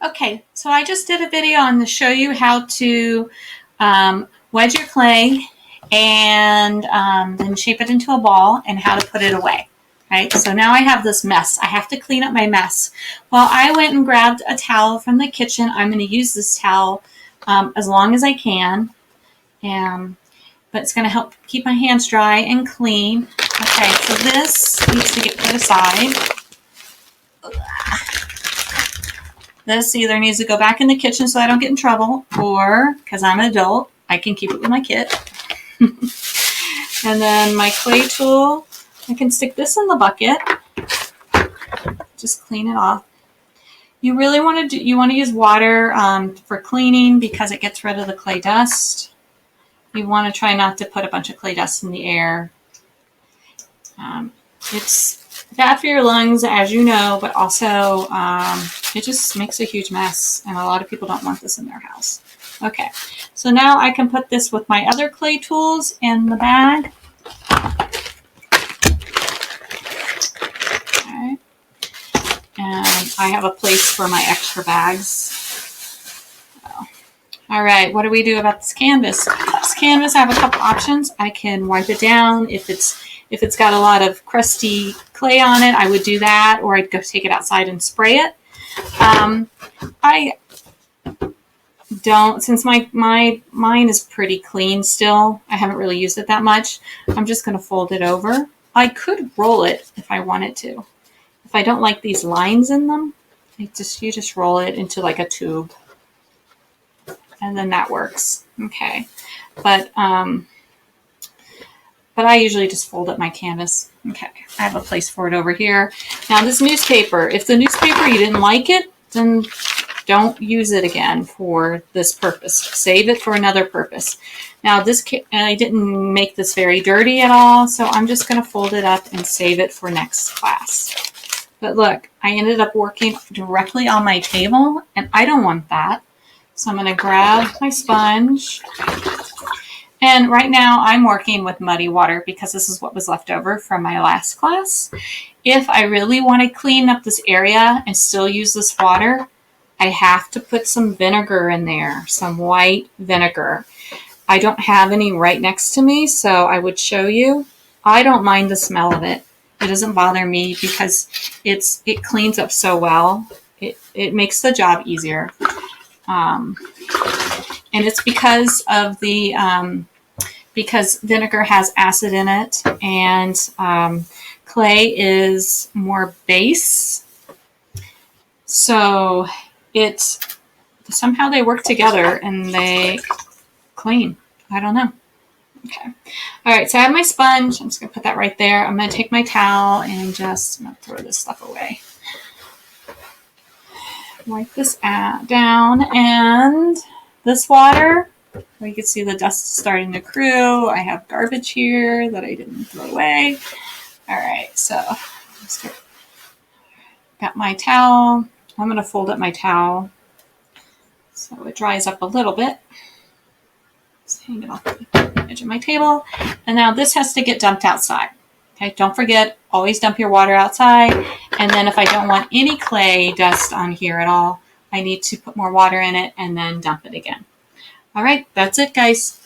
Okay, so I just did a video on to show you how to wedge your clay and then shape it into a ball and how to put it away. Right, so now I have this mess. I have to clean up my mess. Well, I went and grabbed a towel from the kitchen. I'm going to use this towel as long as I can, but it's going to help keep my hands dry and clean. Okay, so this needs to get put aside. This either needs to go back in the kitchen so I don't get in trouble, or because I'm an adult, I can keep it with my kit. And then my clay tool, I can stick this in the bucket. Just clean it off. You really want to use water for cleaning because it gets rid of the clay dust. You want to try not to put a bunch of clay dust in the air. It's bad for your lungs, as you know, but also it just makes a huge mess, and a lot of people don't want this in their house. Okay, so now I can put this with my other clay tools in the bag. Okay, and I have a place for my extra bags. All right, what do we do about this canvas? This canvas, I have a couple options. I can wipe it down. If it's got a lot of crusty clay on it, I would do that, or I'd go take it outside and spray it. I don't, since mine is pretty clean still. I haven't really used it that much. I'm just going to fold it over. I could roll it if I wanted to. If I don't like these lines in them, you just roll it into like a tube. And then that works. Okay. But I usually just fold up my canvas. Okay. I have a place for it over here. Now this newspaper, if the newspaper, you didn't like it, then don't use it again for this purpose. Save it for another purpose. Now I didn't make this very dirty at all, so I'm just going to fold it up and save it for next class. But look, I ended up working directly on my table, and I don't want that. So I'm going to grab my sponge, and right now I'm working with muddy water because this is what was left over from my last class. If I really want to clean up this area and still use this water, I have to put some vinegar in there, some white vinegar. I don't have any right next to me, so I would show you. I don't mind the smell of it. It doesn't bother me because it cleans up so well. It makes the job easier. And it's because of because vinegar has acid in it, and clay is more base. So somehow they work together and they clean. I don't know. Okay. All right. So I have my sponge. I'm just going to put that right there. I'm going to take my towel and I'm going to throw this stuff away. Wipe this down, and this water, you can see the dust starting to accrue. I have garbage here that I didn't throw away. All right, so got my towel. I'm going to fold up my towel so it dries up a little bit. Just hang it off the edge of my table, and now this has to get dumped outside. Okay, don't forget, always dump your water outside. And then if I don't want any clay dust on here at all, I need to put more water in it and then dump it again. All right, that's it, guys.